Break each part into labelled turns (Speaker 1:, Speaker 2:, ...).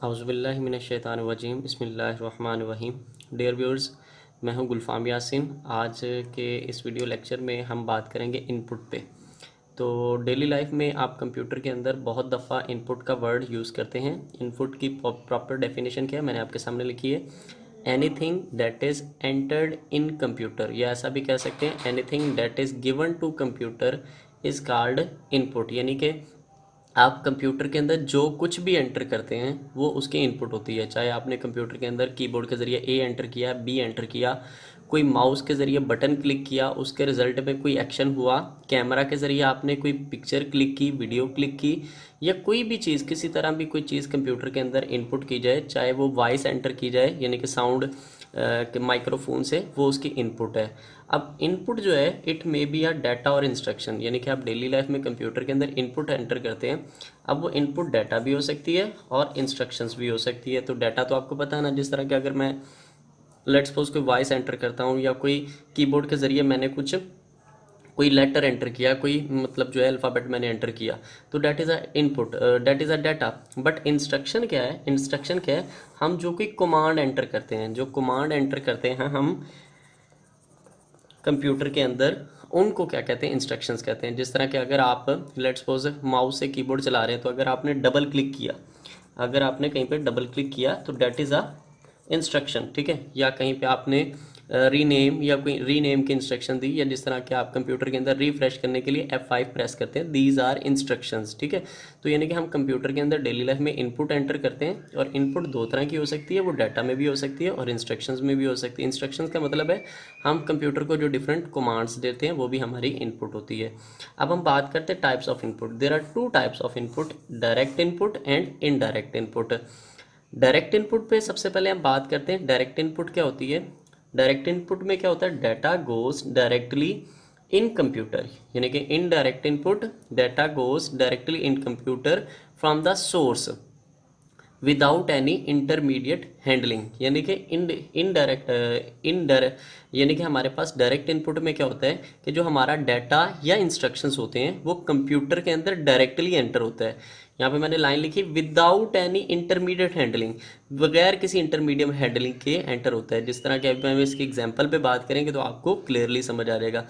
Speaker 1: औज़ुबिल्लाहि मिनश्शैतानिर्रजीम बिस्मिल्लाहिर्रहमानिर्रहीम। Dear viewers, मैं हूं गुलफ़ाम यासिन। आज के इस वीडियो लेक्चर में हम बात करेंगे इनपुट पे। तो डेली लाइफ में आप कंप्यूटर के अंदर बहुत दफ़ा इनपुट का वर्ड यूज़ करते हैं। इनपुट की प्रॉपर डेफिनेशन क्या है मैंने आपके सामने लिखी है। Anything that is entered in computer, या ऐसा भी कह सकते हैं anything that is given to computer is called input. यानी कि आप कंप्यूटर के अंदर जो कुछ भी एंटर करते हैं वो उसकी इनपुट होती है। चाहे आपने कंप्यूटर के अंदर कीबोर्ड के ज़रिए ए एंटर किया, बी एंटर किया, कोई माउस के ज़रिए बटन क्लिक किया, उसके रिज़ल्ट में कोई एक्शन हुआ, कैमरा के ज़रिए आपने कोई पिक्चर क्लिक की, वीडियो क्लिक की, या कोई भी चीज़, किसी तरह भी कोई चीज़ कंप्यूटर के अंदर इनपुट की जाए, चाहे वो वॉइस एंटर की जाए यानी कि साउंड के माइक्रोफोन से, वो उसकी इनपुट है। अब इनपुट जो है it may be a data और इंस्ट्रक्शन, यानी कि आप डेली लाइफ में कंप्यूटर के अंदर इनपुट एंटर करते हैं। अब वो इनपुट डाटा भी हो सकती है और इंस्ट्रक्शंस भी हो सकती है। तो डाटा तो आपको पता है ना, जिस तरह कि अगर मैं लेट्स सपोज कोई वॉइस एंटर करता हूँ या कोई कीबोर्ड के ज़रिए मैंने कुछ कोई लेटर एंटर किया, कोई मतलब जो है अल्फ़ाबेट मैंने एंटर किया, तो that is a input, that is a data. But instruction क्या है? इंस्ट्रक्शन क्या है? हम जो कोई कमांड एंटर करते हैं, जो कमांड एंटर करते हैं हम कंप्यूटर के अंदर, उनको क्या कहते हैं? इंस्ट्रक्शंस कहते हैं। जिस तरह के अगर आप लेट्स सपोज माउस से कीबोर्ड चला रहे हैं, तो अगर आपने डबल क्लिक किया, अगर आपने कहीं पे डबल क्लिक किया तो डैट इज़ अ इंस्ट्रक्शन, ठीक है। या कहीं पे आपने रीनेम या कोई रीनेम की इंस्ट्रक्शन दी, या जिस तरह के आप कंप्यूटर के अंदर रिफ्रेश करने के लिए F5 प्रेस करते हैं, दीज आर इंस्ट्रक्शंस, ठीक है। तो यानी कि हम कंप्यूटर के अंदर डेली लाइफ में इनपुट एंटर करते हैं, और इनपुट दो तरह की हो सकती है, वो डाटा में भी हो सकती है और इंस्ट्रक्शंस में भी हो सकती है। इंस्ट्रक्शंस का मतलब है हम कंप्यूटर को जो डिफरेंट कमांड्स देते हैं वो भी हमारी इनपुट होती है। अब हम बात करते हैं types of input. There are two types of input, direct input and indirect input. Direct input पे सबसे पहले हम बात करते हैं डायरेक्ट इनपुट क्या होती है। डायरेक्ट इनपुट में क्या होता है? Data goes directly in computer, यानी कि indirect input, data goes directly in computer from the source without any intermediate handling. यानी कि इनडायरेक्ट यानी कि हमारे पास डायरेक्ट इनपुट में क्या होता है कि जो हमारा डाटा या इंस्ट्रक्शंस होते हैं वो कंप्यूटर के अंदर डायरेक्टली एंटर होता है। यहाँ पे मैंने लाइन लिखी विदाउट एनी इंटरमीडिएट हैंडलिंग, बगैर किसी इंटरमीडिएट हैंडलिंग के एंटर होता है। जिस तरह के अभी हम इसके एग्जांपल पे बात करेंगे तो आपको क्लियरली समझ आ जाएगा।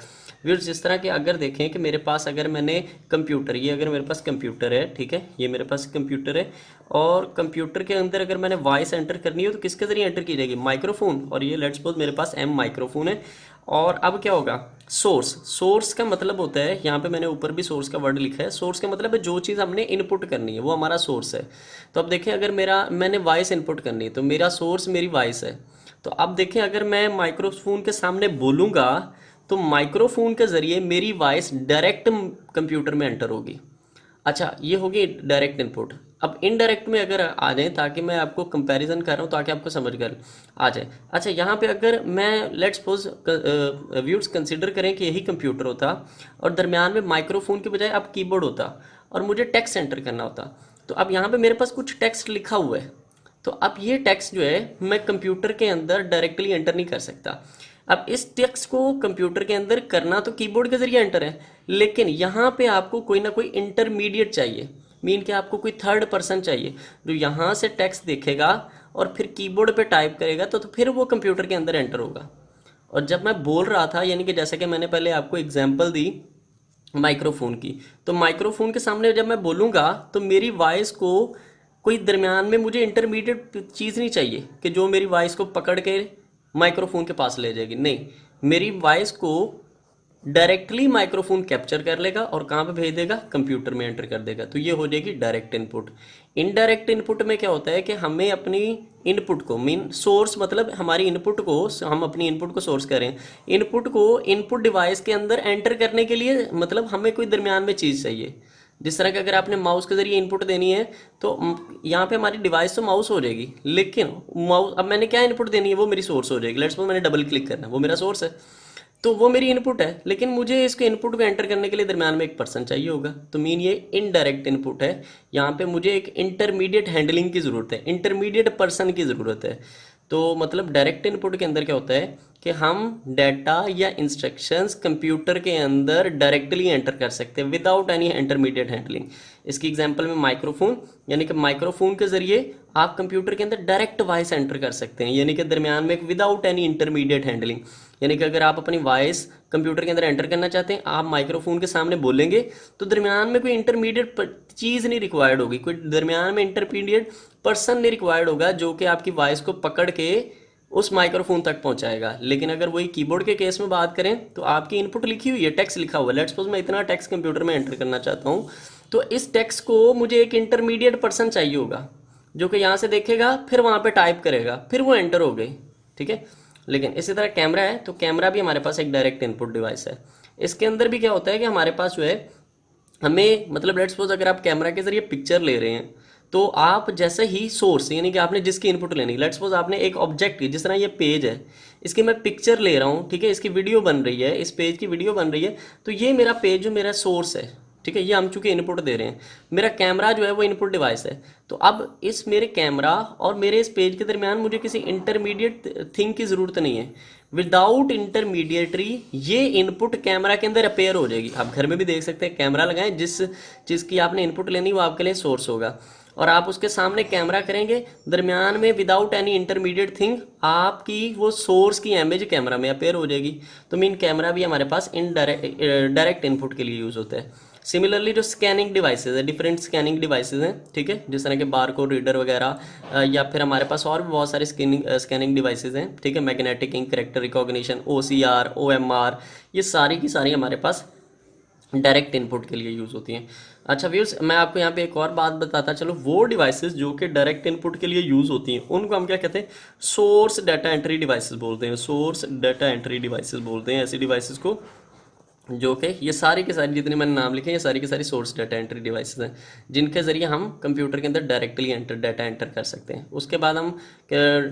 Speaker 1: व्यूअर्स, जिस तरह के अगर देखें कि मेरे पास अगर मैंने कंप्यूटर, ये अगर मेरे पास कंप्यूटर है, ठीक है, ये मेरे पास कंप्यूटर है, और कंप्यूटर के अंदर अगर मैंने वॉइस एंटर करनी हो तो किसके ज़रिए एंटर की जाएगी? माइक्रोफोन। और ये लेट्स सपोज मेरे पास एम माइक्रोफोन है। और अब क्या होगा? सोर्स। सोर्स का मतलब होता है, यहाँ पे मैंने ऊपर भी सोर्स का वर्ड लिखा है, सोर्स का मतलब है जो चीज़ हमने इनपुट करनी है वो हमारा सोर्स है। तो अब देखें, अगर मैंने वॉइस इनपुट करनी है तो मेरा सोर्स मेरी वॉइस है। तो अब देखें, अगर मैं माइक्रोफोन के सामने बोलूँगा तो माइक्रोफोन के ज़रिए मेरी वॉइस डायरेक्ट कंप्यूटर में एंटर होगी। अच्छा, ये होगी डायरेक्ट इनपुट। अब इनडायरेक्ट में अगर आ जाए, ताकि मैं आपको कंपैरिजन कर रहा हूँ ताकि आपको समझ कर आ जाए। अच्छा, यहाँ पे अगर मैं लेट्स सपोज व्यूअर्स कंसिडर करें कि यही कंप्यूटर होता और दरमियान में माइक्रोफोन के बजाय अब कीबोर्ड होता और मुझे टेक्स्ट एंटर करना होता। तो अब यहाँ पे मेरे पास कुछ टेक्स्ट लिखा हुआ है, तो अब ये टेक्स्ट जो है मैं कंप्यूटर के अंदर डायरेक्टली एंटर नहीं कर सकता। अब इस टेक्स्ट को कंप्यूटर के अंदर करना तो कीबोर्ड के जरिए एंटर है, लेकिन यहाँ पे आपको कोई ना कोई इंटरमीडिएट चाहिए, मीन कि आपको कोई थर्ड पर्सन चाहिए जो यहाँ से टेक्स्ट देखेगा और फिर कीबोर्ड पे टाइप करेगा, तो फिर वो कंप्यूटर के अंदर एंटर होगा। और जब मैं बोल रहा था, यानी कि जैसे कि मैंने पहले आपको एग्जांपल दी माइक्रोफोन की, तो माइक्रोफोन के सामने जब मैं बोलूँगा तो मेरी वॉइस को कोई दरमियान में मुझे इंटरमीडिएट चीज़ नहीं चाहिए कि जो मेरी वॉइस को पकड़ के माइक्रोफोन के पास ले जाएगी। नहीं, मेरी वॉइस को डायरेक्टली माइक्रोफोन कैप्चर कर लेगा और कहाँ पे भेज देगा? कंप्यूटर में एंटर कर देगा। तो ये हो जाएगी डायरेक्ट इनपुट। इनडायरेक्ट इनपुट में क्या होता है कि हमें अपनी इनपुट को, मीन सोर्स मतलब हमारी इनपुट को, हम अपनी इनपुट को सोर्स करें, इनपुट को इनपुट डिवाइस के अंदर एंटर करने के लिए मतलब हमें कोई दरमियान में चीज़ चाहिए। जिस तरह कि अगर आपने माउस के जरिए इनपुट देनी है तो यहाँ पे हमारी डिवाइस तो माउस हो जाएगी, लेकिन माउस, अब मैंने क्या इनपुट देनी है वो मेरी सोर्स हो जाएगी। लेट्स सपोज मैंने डबल क्लिक करना है, वो मेरा सोर्स है, तो वो मेरी इनपुट है, लेकिन मुझे इसके इनपुट को एंटर करने के लिए दरम्यान में एक पर्सन चाहिए होगा। तो मीन ये इनडायरेक्ट इनपुट है। यहाँ पे मुझे एक इंटरमीडिएट हैंडलिंग की ज़रूरत है, इंटरमीडिएट पर्सन की ज़रूरत है। तो मतलब डायरेक्ट इनपुट के अंदर क्या होता है कि हम डाटा या इंस्ट्रक्शंस कंप्यूटर के अंदर डायरेक्टली एंटर कर सकते हैं विदाउट एनी इंटरमीडिएट हैंडलिंग। इसकी एग्जांपल में माइक्रोफोन, यानी कि माइक्रोफोन के जरिए आप कंप्यूटर के अंदर डायरेक्ट वॉइस एंटर कर सकते हैं, यानी कि दरमियान में विदाउट एनी इंटरमीडिएट हैंडलिंग। यानी कि अगर आप अपनी वॉइस कंप्यूटर के अंदर एंटर करना चाहते हैं, आप माइक्रोफोन के सामने बोलेंगे तो दरमियान में कोई इंटरमीडिएट चीज़ नहीं रिक्वायर्ड होगी, कोई दरमियान में इंटरमीडिएट पर्सन नहीं रिक्वायर्ड होगा जो कि आपकी वॉइस को पकड़ के उस माइक्रोफोन तक पहुंचाएगा। लेकिन अगर वही कीबोर्ड के केस में बात करें तो आपकी इनपुट लिखी हुई है, टेक्स्ट लिखा हुआ है, लेट्स सपोज मैं इतना टेक्स्ट कंप्यूटर में एंटर करना चाहता हूँ, तो इस टेक्स्ट को मुझे एक इंटरमीडिएट पर्सन चाहिए होगा जो कि यहाँ से देखेगा, फिर वहाँ पे टाइप करेगा, फिर वो एंटर हो गई, ठीक है। लेकिन इसी तरह कैमरा है, तो कैमरा भी हमारे पास एक डायरेक्ट इनपुट डिवाइस है। इसके अंदर भी क्या होता है कि हमारे पास जो है हमें मतलब लेट्स सपोज अगर आप कैमरा के जरिए पिक्चर ले रहे हैं तो आप जैसे ही सोर्स यानी कि आपने जिसकी इनपुट लेनी, लेट्स सपोज आपने एक ऑब्जेक्ट की, जिस तरह ये पेज है इसकी मैं पिक्चर ले रहा हूँ, ठीक है, इसकी वीडियो बन रही है, इस पेज की वीडियो बन रही है, तो ये मेरा पेज जो मेरा सोर्स है, ठीक है, ये हम चूंकि इनपुट दे रहे हैं, मेरा कैमरा जो है वो इनपुट डिवाइस है। तो अब इस मेरे कैमरा और मेरे इस पेज के दरमियान मुझे किसी इंटरमीडिएट थिंग की ज़रूरत नहीं है। विदाउट इंटरमीडिएटरी ये इनपुट कैमरा के अंदर अपेयर हो जाएगी। आप घर में भी देख सकते हैं, कैमरा लगाएं, जिस चीज़ की आपने इनपुट लेनी वो आपके लिए सोर्स होगा, और आप उसके सामने कैमरा करेंगे, दरमियान में विदाउट एनी इंटरमीडिएट थिंग आपकी वो सोर्स की इमेज कैमरा में अपेयर हो जाएगी। तो मीन कैमरा भी हमारे पास डायरेक्ट इनपुट के लिए यूज़ होता है। सिमिलरली जो स्कैनिंग डिवाइसेज है, डिफरेंट स्कैनिंग डिवाइसेज हैं, ठीक है, जिस तरह के बारकोड रीडर वगैरह, या फिर हमारे पास और भी बहुत सारे स्कैनिंग डिवाइसेज हैं, ठीक है, magnetic ink character recognition, OCR, OMR, ये सारी की सारी हमारे पास डायरेक्ट इनपुट के लिए यूज़ होती हैं। अच्छा व्यूअर्स, मैं आपको यहाँ पे एक और बात बताता चलो, वो डिवाइसेस जो कि डायरेक्ट इनपुट के लिए यूज़ होती हैं उनको हम क्या कहते हैं, सोर्स डाटा एंट्री डिवाइसेस बोलते हैं। सोर्स डाटा एंट्री डिवाइसेस बोलते हैं ऐसी डिवाइसेस को जो कि ये सारी के सारी जितने मैंने नाम लिखे ये सारी की सारी सोर्स डाटा एंट्री डिवाइसेस हैं, जिनके ज़रिए हम कंप्यूटर के अंदर डायरेक्टली डाटा एंटर कर सकते हैं। उसके बाद हम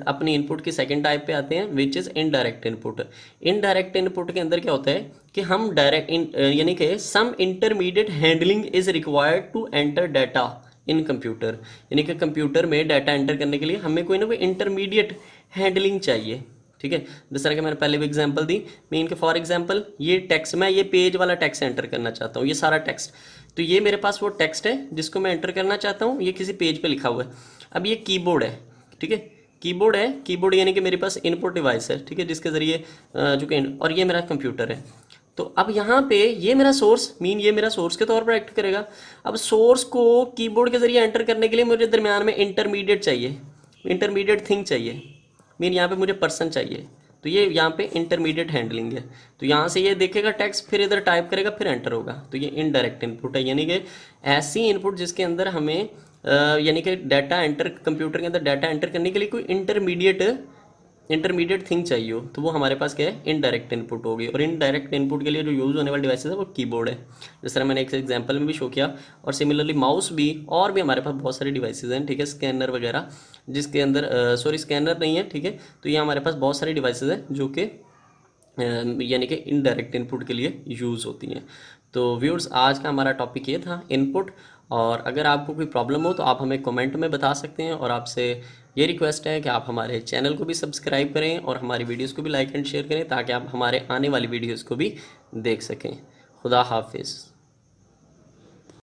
Speaker 1: अपनी इनपुट की सेकंड टाइप पे आते हैं, which is indirect input. Indirect input के अंदर क्या होता है कि हम डायरेक्ट यानी कि some intermediate handling is required to enter data in computer, यानी कि कंप्यूटर में डाटा एंटर करने के लिए हमें कोई ना कोई इंटरमीडिएट हैंडलिंग चाहिए, ठीक है। जिस तरह के मैंने पहले भी एग्जांपल दी, मीन के फॉर एग्जांपल ये टेक्स्ट, मैं ये पेज वाला टेक्स्ट एंटर करना चाहता हूँ, ये सारा टेक्स्ट, तो ये मेरे पास वो टेक्स्ट है जिसको मैं एंटर करना चाहता हूँ, ये किसी पेज पे लिखा हुआ है। अब ये कीबोर्ड है, ठीक है, कीबोर्ड है, कीबोर्ड यानी कि मेरे पास इनपुट डिवाइस है, ठीक है, जिसके ज़रिए जो कि, और ये मेरा कंप्यूटर है। तो अब यहाँ पे ये मेरा सोर्स, मीन ये मेरा सोर्स के तौर पर एक्ट करेगा। अब सोर्स को कीबोर्ड के ज़रिए एंटर करने के लिए मुझे दरमियान में इंटरमीडिएट चाहिए, इंटरमीडिएट थिंग चाहिए, मीन यहाँ पे मुझे पर्सन चाहिए, तो ये यहाँ पे इंटरमीडिएट हैंडलिंग है। तो यहाँ से ये देखेगा टेक्स्ट, फिर इधर टाइप करेगा, फिर एंटर होगा, तो ये इनडायरेक्ट इनपुट है, यानी कि ऐसी इनपुट जिसके अंदर हमें यानी कि डाटा एंटर, कंप्यूटर के अंदर डाटा एंटर करने के लिए कोई इंटरमीडिएट थिंग चाहिए हो, तो वो हमारे पास क्या है, इनडायरेक्ट इनपुट होगी। और इनडायरेक्ट इनपुट के लिए जो यूज़ होने वाले डिवाइसेस है वो कीबोर्ड है, जिस तरह मैंने एक एग्जांपल में भी शो किया। और सिमिलरली माउस भी, और भी हमारे पास बहुत सारे डिवाइसेस हैं, ठीक है, स्कैनर वगैरह, जिसके अंदर सॉरी स्कैनर नहीं है, ठीक है, तो ये हमारे पास बहुत सारी डिवाइसेस हैं जो कि यानी कि इनडायरेक्ट इनपुट के लिए यूज़ होती हैं। तो व्यूअर्स, आज का हमारा टॉपिक ये था, इनपुट। और अगर आपको कोई प्रॉब्लम हो तो आप हमें कमेंट में बता सकते हैं, और आपसे ये रिक्वेस्ट है कि आप हमारे चैनल को भी सब्सक्राइब करें और हमारी वीडियोस को भी लाइक एंड शेयर करें, ताकि आप हमारे आने वाली वीडियोस को भी देख सकें। खुदा हाफिज़।